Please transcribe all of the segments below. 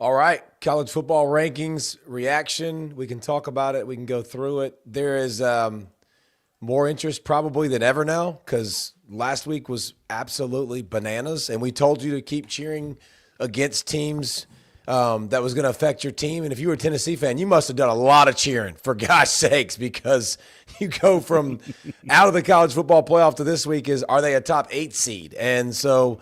All right, college football rankings, reaction. We can talk about it. We can go through it. There is more interest probably than ever now because last week was absolutely bananas, and we told you to keep cheering against teams that was going to affect your team. And if you were a Tennessee fan, you must have done a lot of cheering, for gosh sakes, because you go from out of the college football playoff to this week are they a top 8 seed? And so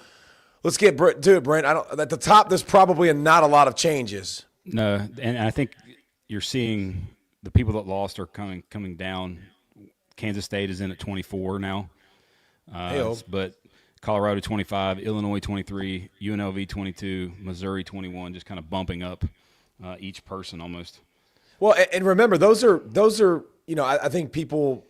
let's get to it, Brent. At the top, there's probably not a lot of changes. No, and I think you're seeing the people that lost are coming down. Kansas State is in at 24 now, but Colorado 25, Illinois 23, UNLV 22, Missouri 21, just kind of bumping up each person almost. Well, and remember, those are I think people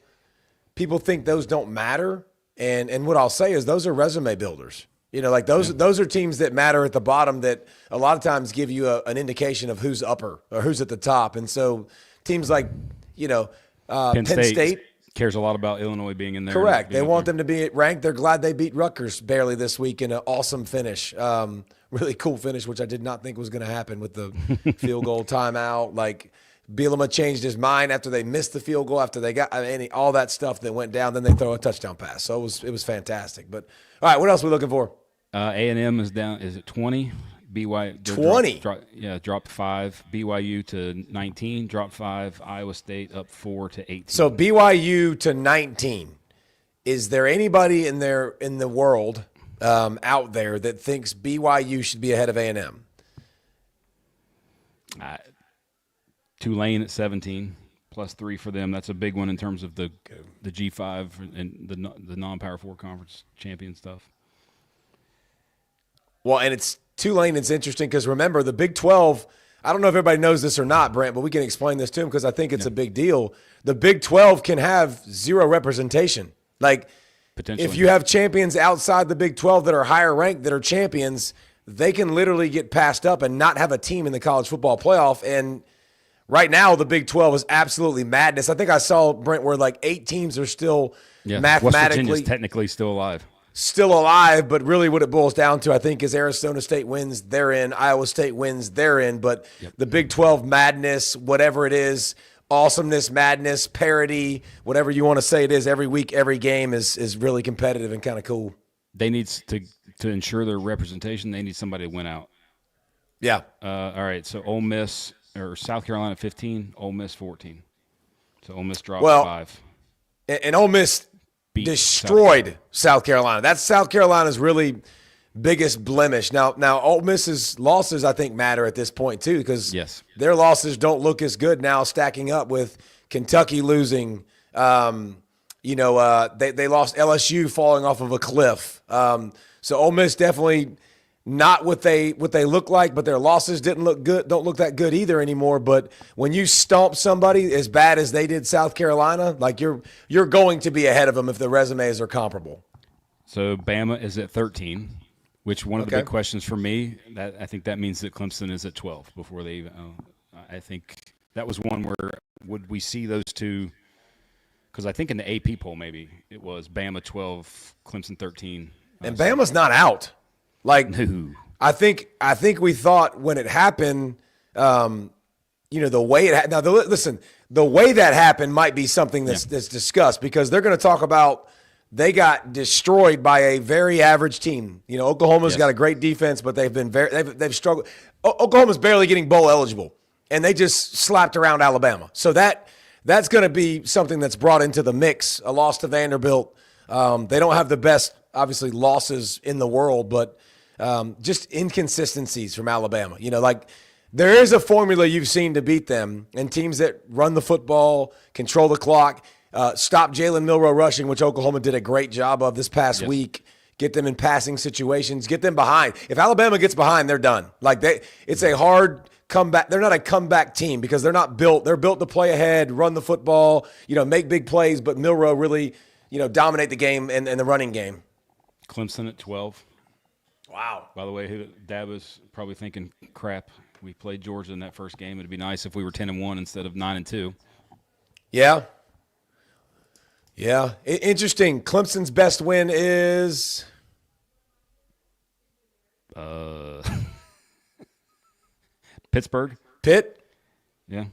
think those don't matter, and what I'll say is those are resume builders. Those are teams that matter at the bottom that a lot of times give you an indication of who's upper or who's at the top. And so teams like, Penn State cares a lot about Illinois being in there. Correct. They want them to be ranked. They're glad they beat Rutgers barely this week in an awesome finish. Really cool finish, which I did not think was going to happen with the field goal timeout. Like Bielema changed his mind after they missed the field goal, after they got all that stuff that went down. Then they throw a touchdown pass. So it was fantastic. But all right, what else are we looking for? A&M is down. Is it 20? BYU 20. Dropped 5. BYU to 19. Dropped 5. Iowa State up 4 to 18. So BYU to 19. Is there anybody in the world out there that thinks BYU should be ahead of A&M? Tulane at 17. Plus 3 for them. That's a big one in terms of the G5 and the non-Power 4 conference champion stuff. Well, and it's Tulane. It's interesting because remember the Big 12. I don't know if everybody knows this or not, Brent, but we can explain this to them because I think it's a big deal. The Big 12 can have 0 representation. Like, if you have champions outside the Big 12 that are higher ranked that are champions, they can literally get passed up and not have a team in the college football playoff. And right now, the Big 12 is absolutely madness. I think I saw, Brent, where like 8 teams are still mathematically. West Virginia's technically still alive. But really what it boils down to, I think, is Arizona State wins, they're in. Iowa State wins, they're in. But the Big 12 madness, whatever it is, awesomeness, madness, parity, whatever you want to say it is, every week, every game is really competitive and kind of cool. They need to ensure their representation, they need somebody to win out. Yeah. All right, so Ole Miss or South Carolina 15, Ole Miss 14. So Ole Miss dropped 5. And Ole Miss destroyed South Carolina. That's South Carolina's really biggest blemish. Now Ole Miss's losses, I think, matter at this point too because their losses don't look as good now stacking up with Kentucky losing. They lost LSU falling off of a cliff. So Ole Miss definitely not what they look like, but their losses don't look that good either anymore. But when you stomp somebody as bad as they did South Carolina, like you're going to be ahead of them if the resumes are comparable. So Bama is at 13, which one of the big questions for me, that I think that means that Clemson is at 12 before they even I think that was one where would we see those two, because I think in the AP poll maybe it was Bama 12, Clemson 13. And Bama's not out. Like, no. I think we thought when it happened, the way it now. Listen, the way that happened might be something that's discussed because they're going to talk about they got destroyed by a very average team. Oklahoma's got a great defense, but they've struggled. Oklahoma's barely getting bowl eligible, and they just slapped around Alabama. So that's going to be something that's brought into the mix. A loss to Vanderbilt. They don't have the best, obviously, losses in the world, but just inconsistencies from Alabama. There is a formula you've seen to beat them, and teams that run the football, control the clock, stop Jalen Milroe rushing, which Oklahoma did a great job of this past week, get them in passing situations, get them behind. If Alabama gets behind, they're done. It's a hard comeback. They're not a comeback team because they're not built. They're built to play ahead, run the football, make big plays, but Milroe really, dominate the game and the running game. Clemson at 12. Wow. By the way, Dad was probably thinking, crap, we played Georgia in that first game. It'd be nice if we were 10-1 instead of 9-2. Yeah. Yeah. Interesting. Clemson's best win is Pittsburgh. Pitt. Yeah.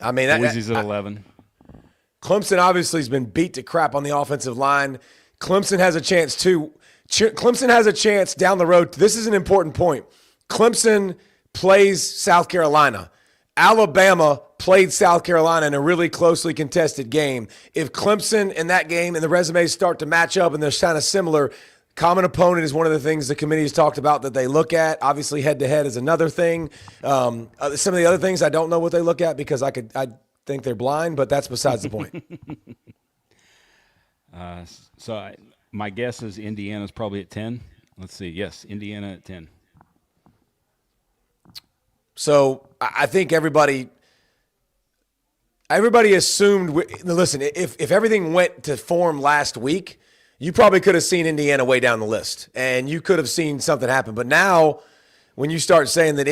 I mean, Boise's at 11. Clemson obviously has been beat to crap on the offensive line. Clemson has a chance too. Clemson has a chance down the road. This is an important point. Clemson plays South Carolina. Alabama played South Carolina in a really closely contested game. If Clemson in that game and the resumes start to match up and they're kind of similar, common opponent is one of the things the committee has talked about that they look at. Obviously, head-to-head is another thing. Some of the other things I don't know what they look at because I think they're blind, but that's besides the point. My guess is Indiana's probably at 10. Let's see. Yes, Indiana at 10. So I think everybody assumed. Listen, if everything went to form last week, you probably could have seen Indiana way down the list, and you could have seen something happen. But now, when you start saying that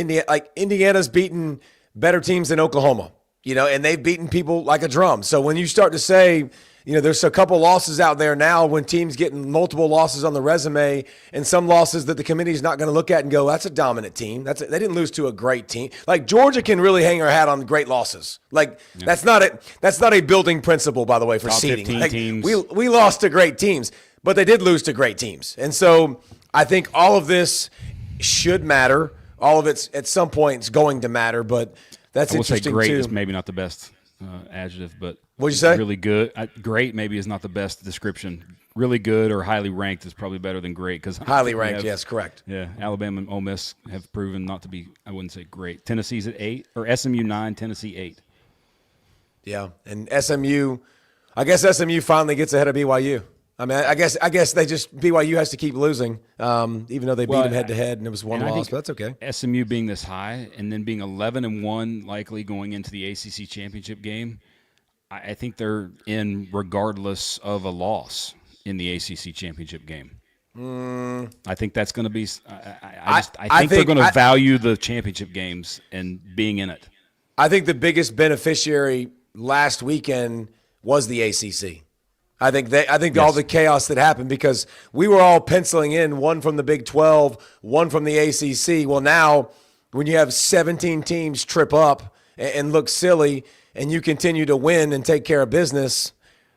Indiana's beaten better teams than Oklahoma, and they've beaten people like a drum. So when you start to say, there's a couple losses out there now when teams getting multiple losses on the resume and some losses that the committee's not going to look at and go, that's a dominant team. They didn't lose to a great team. Like Georgia can really hang her hat on great losses. That's not a building principle, by the way, for Top seeding. 15 teams. We lost to great teams, but they did lose to great teams. And so I think all of this should matter. All of it's at some point is going to matter, but that's interesting too. I will say great is maybe not the best adjective, but what'd you say? Really good. Great maybe is not the best description. Really good or highly ranked is probably better than great because highly ranked. Yes, correct. Yeah, Alabama and Ole Miss have proven not to be. I wouldn't say great. Tennessee's at 8 or SMU 9, Tennessee 8. Yeah, and SMU. I guess SMU finally gets ahead of BYU. I mean, I guess BYU has to keep losing, even though they beat them head to head and it was one loss. But that's okay. SMU being this high and then being 11-1, likely going into the ACC championship game, I think they're in regardless of a loss in the ACC championship game. I think that's going to be. I think they're going to value the championship games and being in it. I think the biggest beneficiary last weekend was the ACC. I think yes. All the chaos that happened because we were all penciling in one from the Big 12, one from the ACC. Well, now when you have 17 teams trip up and look silly and you continue to win and take care of business,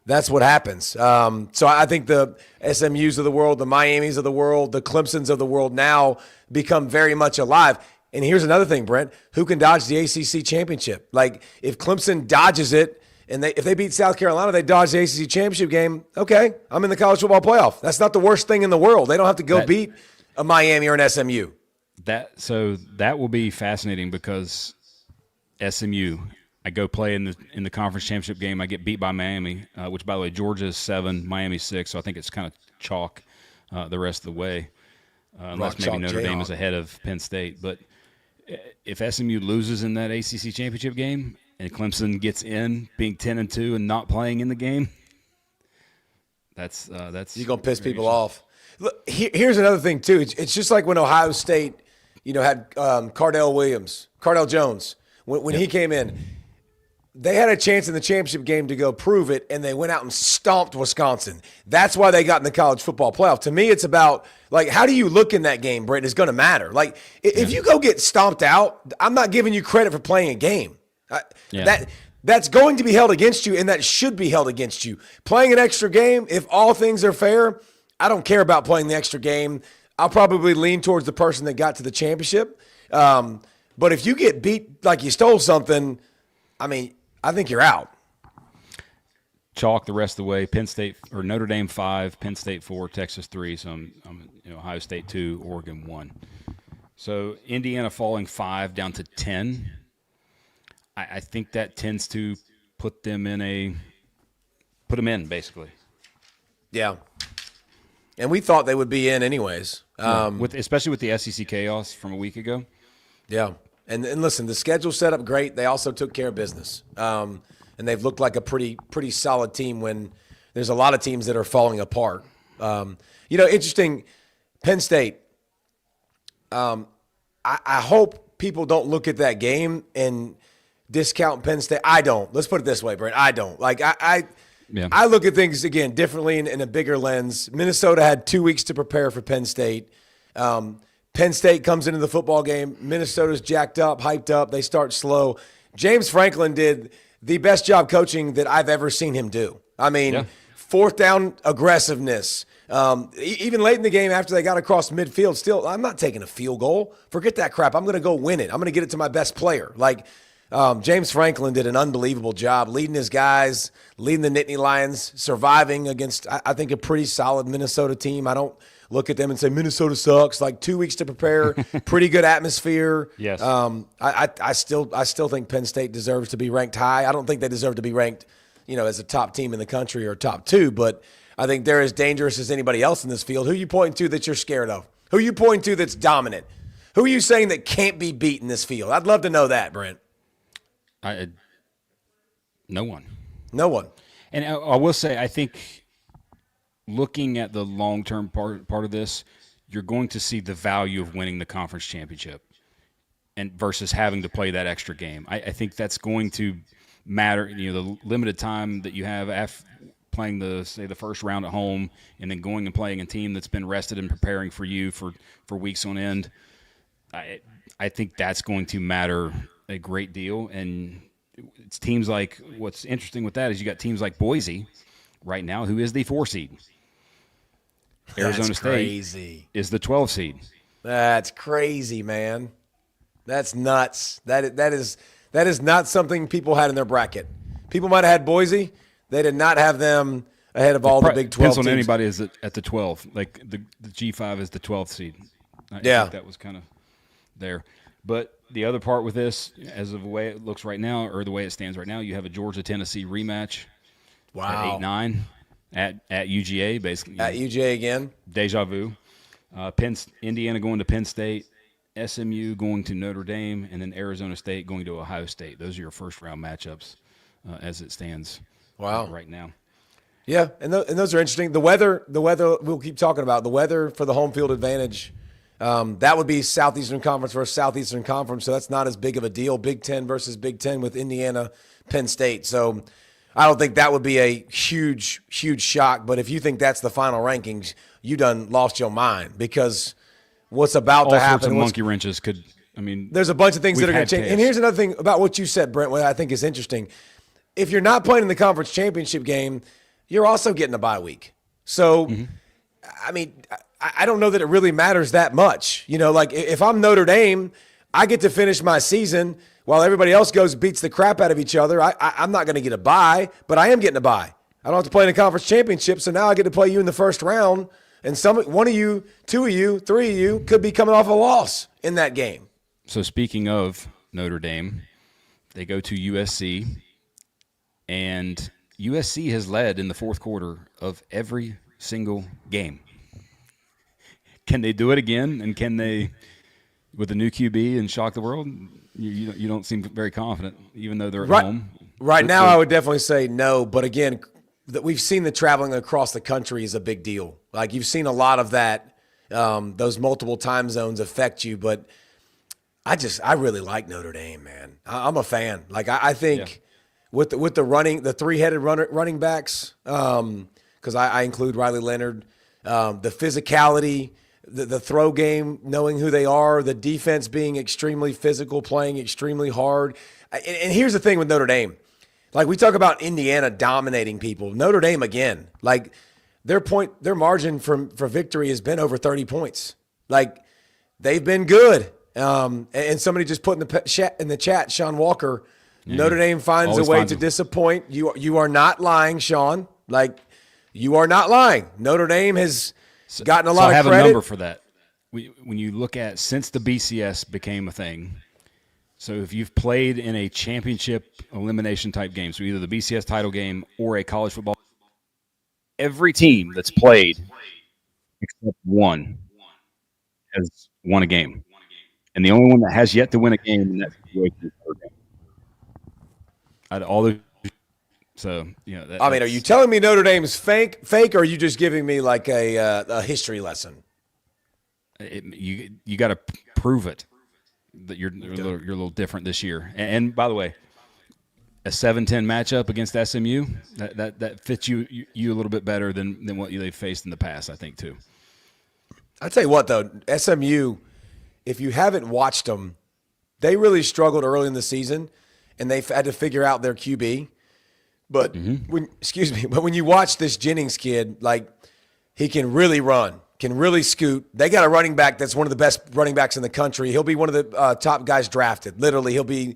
that's what happens. So I think the SMUs of the world, the Miamis of the world, the Clemsons of the world now become very much alive. And here's another thing, Brent. Who can dodge the ACC championship? Like if Clemson dodges it, and if they beat South Carolina, they dodge the ACC championship game. Okay, I'm in the college football playoff. That's not the worst thing in the world. They don't have to go beat a Miami or an SMU. That will be fascinating because SMU, I go play in the conference championship game. I get beat by Miami, which by the way, Georgia is 7, Miami 6. So I think it's kind of chalk the rest of the way, unless maybe Notre Dame is ahead of Penn State. But if SMU loses in that ACC championship game, and Clemson gets in being 10-2 and not playing in the game, that's you're gonna piss people off. Look, here's another thing too. It's just like when Ohio State, had Cardell Jones when he came in. They had a chance in the championship game to go prove it, and they went out and stomped Wisconsin. That's why they got in the college football playoff. To me, it's about, how do you look in that game, Brent? It's going to matter. If you go get stomped out, I'm not giving you credit for playing a game. That's going to be held against you, and that should be held against you. Playing an extra game, if all things are fair, I don't care about playing the extra game. I'll probably lean towards the person that got to the championship. But if you get beat like you stole something, I think you're out. Chalk the rest of the way. Penn State or Notre Dame 5, Penn State 4, Texas 3. So I'm Ohio State 2, Oregon 1. So Indiana falling 5 down to 10. I think that tends to put them in basically. Yeah. And we thought they would be in anyways. Especially with the SEC chaos from a week ago. Yeah. And listen, the schedule set up great. They also took care of business. And they've looked like a pretty solid team when there's a lot of teams that are falling apart. Interesting, Penn State. I hope people don't look at that game and discount Penn State. I don't. Let's put it this way, Brent. I don't. I look at things, again, differently in a bigger lens. Minnesota had 2 weeks to prepare for Penn State. Penn State comes into the football game. Minnesota's jacked up, hyped up. They start slow. James Franklin did the best job coaching that I've ever seen him do. I mean, fourth down aggressiveness. Even late in the game after they got across midfield, still, I'm not taking a field goal. Forget that crap. I'm going to go win it. I'm going to get it to my best player. Like, James Franklin did an unbelievable job leading his guys, leading the Nittany Lions, surviving against, I think, a pretty solid Minnesota team. I don't look at them and say Minnesota sucks. Like 2 weeks to prepare, pretty good atmosphere. Yes. I still think Penn State deserves to be ranked high. I don't think they deserve to be ranked, as a top team in the country or top two, but I think they're as dangerous as anybody else in this field. Who you pointing to that you're scared of? Who you pointing to that's dominant? Who are you saying that can't be beat in this field? I'd love to know that, Brent. No one. No one. And I will say, I think looking at the long-term part of this, you're going to see the value of winning the conference championship and versus having to play that extra game. I think that's going to matter. The limited time that you have playing the first round at home and then going and playing a team that's been rested and preparing for you for weeks on end. I think that's going to matter a great deal. And it's teams like, what's interesting with that is you got teams like Boise right now, who is the 4 seed. Arizona State is the 12 seed. That's crazy, man. That's nuts. That is not something people had in their bracket. People might have had Boise. They did not have them ahead of all the Big 12 depends on teams. anybody is at the 12. Like the G5 is the 12th seed. I think that was kind of there. But the other part with this, as of the way it looks right now, or the way it stands right now, you have a Georgia-Tennessee rematch. Wow. At 8-9 at UGA, basically. At UGA again. Deja vu. Indiana going to Penn State, SMU going to Notre Dame, and then Arizona State going to Ohio State. Those are your first-round matchups as it stands right now. Yeah, and those are interesting. The weather we'll keep talking about. The weather for the home field advantage, that would be Southeastern Conference versus Southeastern Conference, so that's not as big of a deal. Big Ten versus Big Ten with Indiana, Penn State. So I don't think that would be a huge, huge shock. But if you think that's the final rankings, you done lost your mind because what's about to happen. All sorts of monkey wrenches could – there's a bunch of things that are going to change. chaos. And here's another thing about what you said, Brent, what I think is interesting. If you're not playing in the conference championship game, you're also getting a bye week. So, I don't know that it really matters that much. Like if I'm Notre Dame, I get to finish my season while everybody else beats the crap out of each other. I'm not going to get a bye, but I am getting a bye. I don't have to play in the conference championship, so now I get to play you in the first round, and one of you, 2 of you, 3 of you could be coming off a loss in that game. So speaking of Notre Dame, they go to USC, and USC has led in the fourth quarter of every single game. Can they do it again? And can they, with a new QB, and shock the world? You don't seem very confident, even though they're at home. Right now, I would definitely say no. But again, that we've seen the traveling across the country is a big deal. Like you've seen a lot of that, those multiple time zones affect you. But I really like Notre Dame, man. I'm a fan. Like I think with the running, the three-headed running backs, because I include Riley Leonard, the physicality, the throw game, knowing who they are, the defense being extremely physical, playing extremely hard. And here's the thing with Notre Dame. Like we talk about Indiana dominating people. Notre Dame, again, like their margin for victory has been over 30 points. Like they've been good. And somebody just put in the chat, Sean Walker, Notre Dame finds a way to disappoint. You are not lying, Sean. Like you are not lying. Notre Dame has gotten a lot of credit. I have a number for that. When you look at since the BCS became a thing, so if you've played in a championship elimination type game, so either the BCS title game or a college football, every team that's played except one has won a game. And the only one that has yet to win a game in that situation is Notre Dame. Out of all those, so are you telling me Notre Dame's fake, or are you just giving me like a history lesson? You got to prove it that you're a little different this year. And by the way, a 7-10 matchup against SMU that fits you a little bit better than what they've faced in the past, I think too. I tell you what though, SMU. if you haven't watched them, they really struggled early in the season, and they've had to figure out their QB. But when you watch this Jennings kid, like, he can really run, can really scoot. They got a running back that's one of the best running backs in the country. He'll be one of the top guys drafted. Literally, he'll be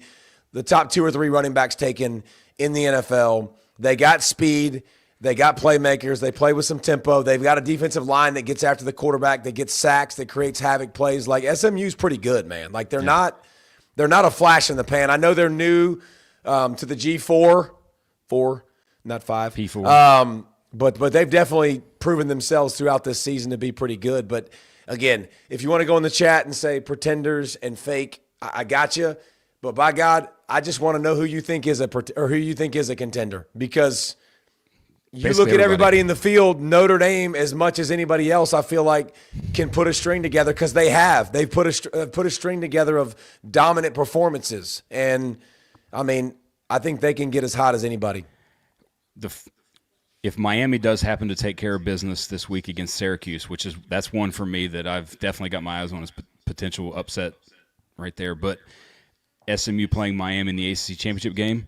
the top 2 or 3 running backs taken in the NFL. They got speed. They got playmakers. They play with some tempo. They've got a defensive line that gets after the quarterback, that gets sacks, that creates havoc plays. Like, SMU's pretty good, man. Like, they're not a flash in the pan. I know they're new to the G4, 4, not 5. P4. But they've definitely proven themselves throughout this season to be pretty good. But again, if you want to go in the chat and say pretenders and fake, I got you. But by God, I just want to know who you think is a contender, because you Basically look at everybody in the field. Notre Dame, as much as anybody else, I feel like, can put a string together, because they have. They've put a string together of dominant performances, and I mean, I think they can get as hot as anybody. If Miami does happen to take care of business this week against Syracuse, that's one for me that I've definitely got my eyes on as potential upset right there. But SMU playing Miami in the ACC championship game,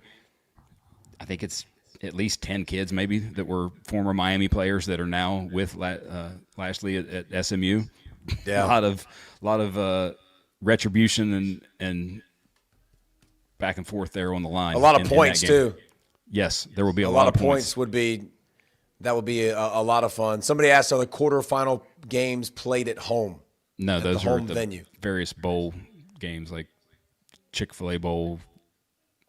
I think it's at least 10 kids maybe that were former Miami players that are now with Lashley at SMU. Yeah, a lot of retribution and back and forth there on the line. A lot of points too. Yes, there will be a lot of points. Would be a lot of fun. Somebody asked, are the quarterfinal games played at home? No, those are the venue. Various bowl games like Chick-fil-A Bowl,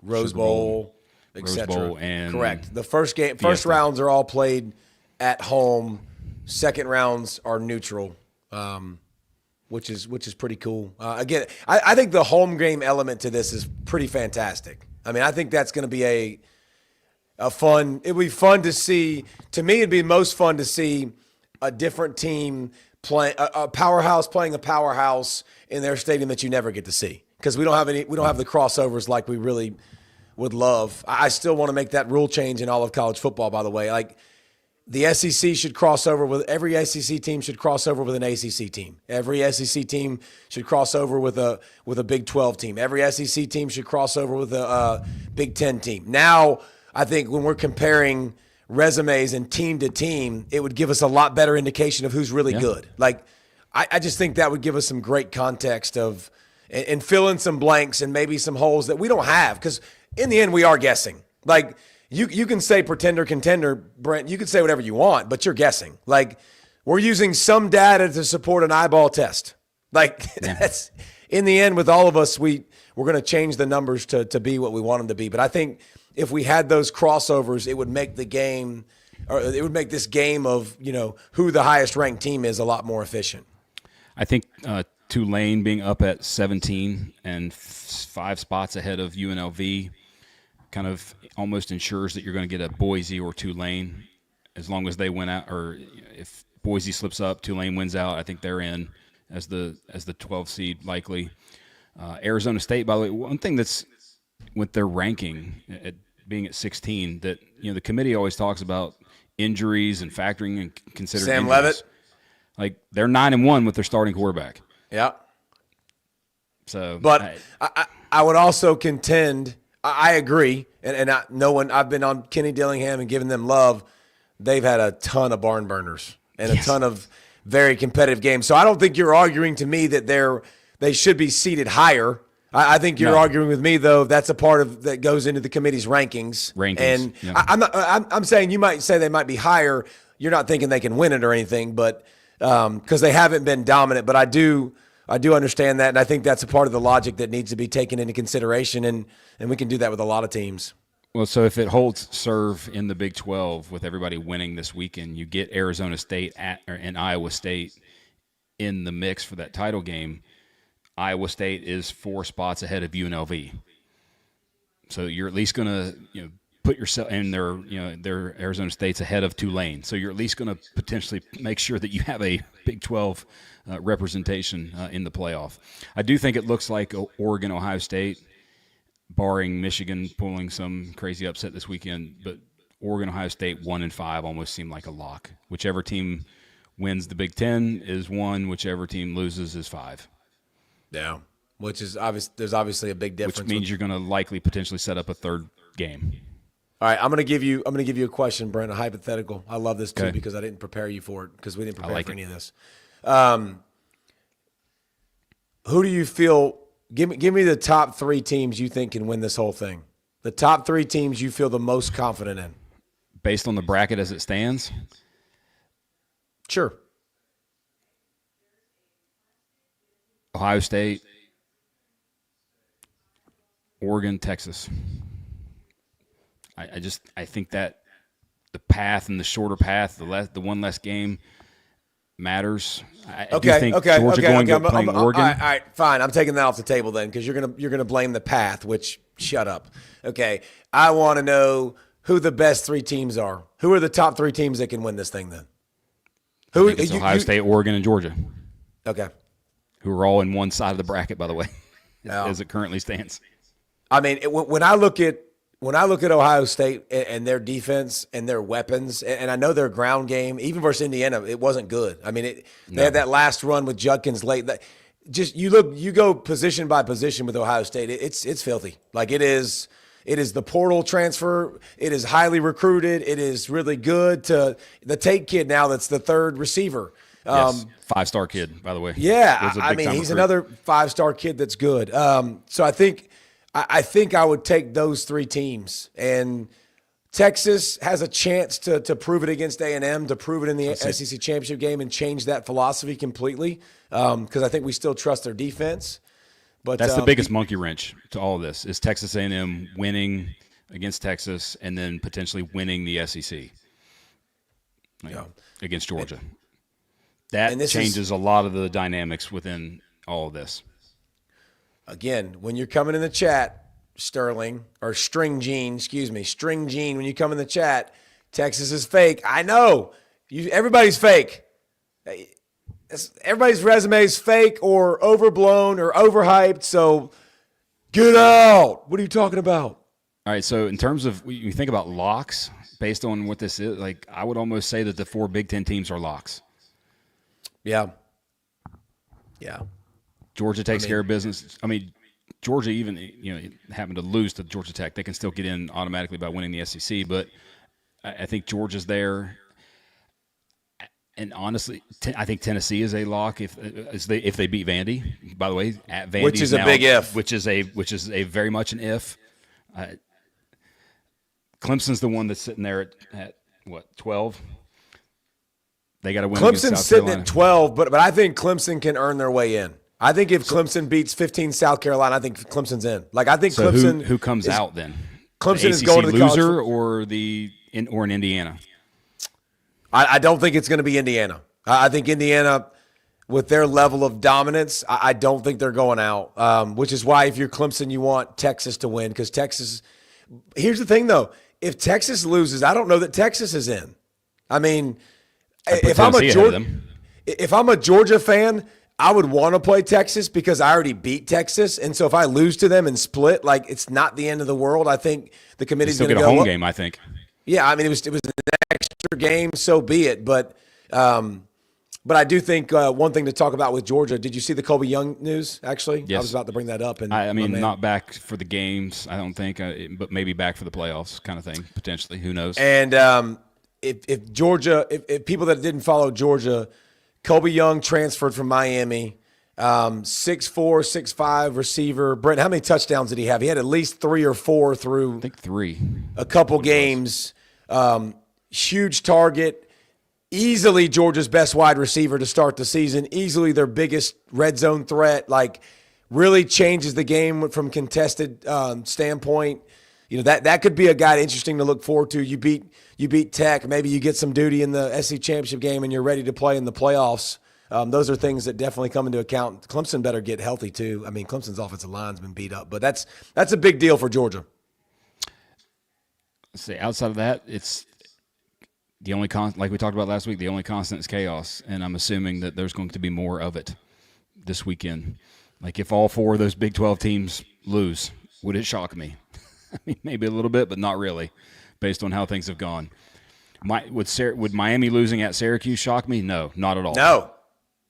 Rose Bowl, etc. Bowl, and correct. The first rounds are all played at home. Second rounds are neutral, which is pretty cool. Again, I think the home game element to this is pretty fantastic. I mean, I think that's going to be a fun. It'd be fun to see. To me, it'd be most fun to see a different team play a powerhouse playing a powerhouse in their stadium that you never get to see, because we don't have the crossovers like we really would love. I still want to make that rule change in all of college football, by the way. Like, the SEC should cross over with every SEC team should cross over with an ACC team. Every SEC team should cross over with a Big 12 team. Every SEC team should cross over with a Big 10 team. Now, I think when we're comparing resumes and team to team, it would give us a lot better indication of who's really good. Like, I just think that would give us some great context of and fill in some blanks and maybe some holes that we don't have, because in the end we are guessing. Like, you can say pretender, contender, Brent. You can say whatever you want, but you're guessing. Like, we're using some data to support an eyeball test. Like, that's in the end with all of us. We're going to change the numbers to be what we want them to be. But I think if we had those crossovers, it would make the game, or it would make this game of who the highest ranked team is a lot more efficient. I think Tulane being up at 17 and 5 spots ahead of UNLV kind of almost ensures that you're going to get a Boise or Tulane, as long as they win out. Or if Boise slips up, Tulane wins out, I think they're in as the 12 seed likely. Arizona State, by the way, one thing that's with their ranking at being at 16, that the committee always talks about injuries and factoring and considering Sam injuries. Leavitt. Like, they're 9-1 with their starting quarterback. Yeah. So, but I would also contend. I agree, and I've been on Kenny Dillingham and giving them love. They've had a ton of barn burners and a ton of very competitive games. So I don't think you're arguing to me that they should be seated higher. I think you're arguing with me, though. That's a part of that goes into the committee's rankings. And I'm saying you might say they might be higher. You're not thinking they can win it or anything, but because they haven't been dominant. But I do understand that, and I think that's a part of the logic that needs to be taken into consideration, and we can do that with a lot of teams. Well, so if it holds serve in the Big 12 with everybody winning this weekend, you get Arizona State and Iowa State in the mix for that title game. Iowa State is 4 spots ahead of UNLV. So you're at least going to put yourself in their Arizona State's ahead of Tulane. So you're at least going to potentially make sure that you have a Big 12 representation in the playoff. I do think it looks like Oregon, Ohio State, barring Michigan pulling some crazy upset this weekend, but Oregon, Ohio State 1-5 almost seem like a lock. Whichever team wins the Big 10 is 1. Whichever team loses is 5. Yeah, which is obvious. There's obviously a big difference. Which means you're going to likely potentially set up a third game. All right, I'm going to give you a question, Brent, a hypothetical. I love this too because I didn't prepare you for it because we didn't prepare for any of this. Who do you feel? Give me the top 3 teams you think can win this whole thing. The top 3 teams you feel the most confident in, based on the bracket as it stands. Sure. Ohio State, Oregon, Texas. I think that the path and the shorter path, the one less game matters. I do think Georgia playing Oregon. All right, fine. I'm taking that off the table then because you're gonna blame the path. Which shut up. Okay, I want to know who the best 3 teams are. Who are the top 3 teams that can win this thing then? Who? It's Ohio State, Oregon, and Georgia. Okay. Who are all in one side of the bracket, by the way, as it currently stands. I mean, when I look at Ohio State and their defense and their weapons, and I know their ground game, even versus Indiana, it wasn't good. I mean, they had that last run with Judkins late. You go position by position with Ohio State. It's filthy. Like it is the portal transfer. It is highly recruited. It is really good to the Tate kid now. That's the 3rd receiver. Yes, 5-star kid, by the way. Yeah, I mean, he's another 5-star kid that's good. So I think I would take those 3 teams, and Texas has a chance to prove it against A&M, to prove it in the SEC championship game, and change that philosophy completely. Because I think we still trust their defense. But that's the biggest monkey wrench to all of this is Texas A&M winning against Texas and then potentially winning the SEC against Georgia. That changes a lot of the dynamics within all of this. Again, when you're coming in the chat, Sterling, or String Gene, when you come in the chat, Texas is fake. I know. Everybody's fake. Everybody's resume is fake or overblown or overhyped, so get out. What are you talking about? All right, so in terms of you think about locks, based on what this is, like I would almost say that the 4 Big Ten teams are locks. Yeah. Georgia takes care of business. I mean, Georgia even happened to lose to Georgia Tech, they can still get in automatically by winning the SEC. But I think Georgia's there, and honestly, I think Tennessee is a lock if they beat Vandy. By the way, at Vandy, which is a big if, which is a very much an if. Clemson's the one that's sitting there at what 12. They got to win. Clemson's sitting at 12, but I think Clemson can earn their way in. I think if Clemson beats 15 South Carolina, I think Clemson's in. Like I think so Clemson. Who comes out then? Clemson is going to the loser or in Indiana. I don't think it's going to be Indiana. I think Indiana, with their level of dominance, I don't think they're going out. Which is why if you're Clemson, you want Texas to win because Texas. Here's the thing though: if Texas loses, I don't know that Texas is in. I mean. If I'm a Georgia fan, I would want to play Texas because I already beat Texas, and so if I lose to them and split, like it's not the end of the world. I think the committee's going to get a home game. I think. Yeah, I mean it was an extra game, so be it. But I do think one thing to talk about with Georgia. Did you see the Colby Young news? Actually, yes. I was about to bring that up. And I mean, not back for the games, I don't think, but maybe back for the playoffs, kind of thing, potentially. Who knows? And If Georgia, if people that didn't follow Georgia, Colby Young transferred from Miami, 6'4", 6'5" receiver. Brent, how many touchdowns did he have? He had at least 3 or 4 through. I think 3. A couple games. Huge target. Easily Georgia's best wide receiver to start the season. Easily their biggest red zone threat. Like really changes the game from contested standpoint. That could be a guy interesting to look forward to. You beat Tech. Maybe you get some duty in the SEC championship game and you're ready to play in the playoffs. Those are things that definitely come into account. Clemson better get healthy too. I mean, Clemson's offensive line's been beat up, but that's a big deal for Georgia. Let's see. Outside of that, it's the only like we talked about last week. The only constant is chaos, and I'm assuming that there's going to be more of it this weekend. Like if all 4 of those Big 12 teams lose, would it shock me? I mean, maybe a little bit, but not really, based on how things have gone. Would Miami losing at Syracuse shock me? No, not at all. No,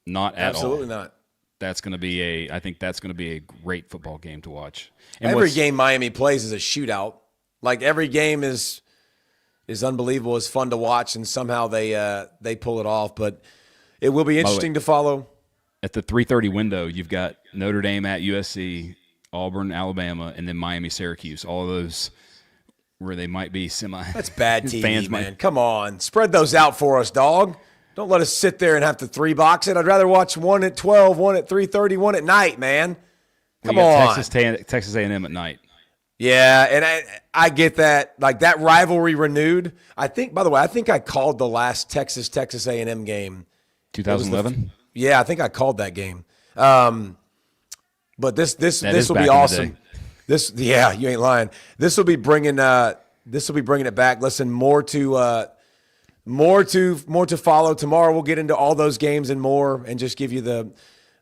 not at all. Absolutely not. that's going to be I think that's going to be a great football game to watch. And every game Miami plays is a shootout. Like every game is unbelievable. It's fun to watch, and somehow they pull it off. But it will be interesting to follow. At the 3:30 window, you've got Notre Dame at USC, Auburn, Alabama, and then Miami, Syracuse. All of those where they might be semi. That's bad TV, fans, man. Come on, spread those out for us, dog. Don't let us sit there and have to 3-box it. I'd rather watch one at 12, one at 3:30, one at night, man. Come on. Texas A&M at night. Yeah, and I get that. Like that rivalry renewed. I think, by the way, I called the last Texas A&M game. 2011? Yeah, I think I called that game. But this will be awesome. You ain't lying. This will be bringing it back. Listen, more to follow tomorrow. We'll get into all those games and more, and just give you the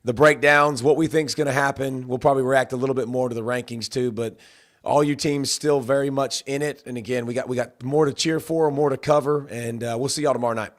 breakdowns, what we think is going to happen. We'll probably react a little bit more to the rankings too, but all you teams still very much in it. And again, we got more to cheer for, more to cover, and we'll see y'all tomorrow night.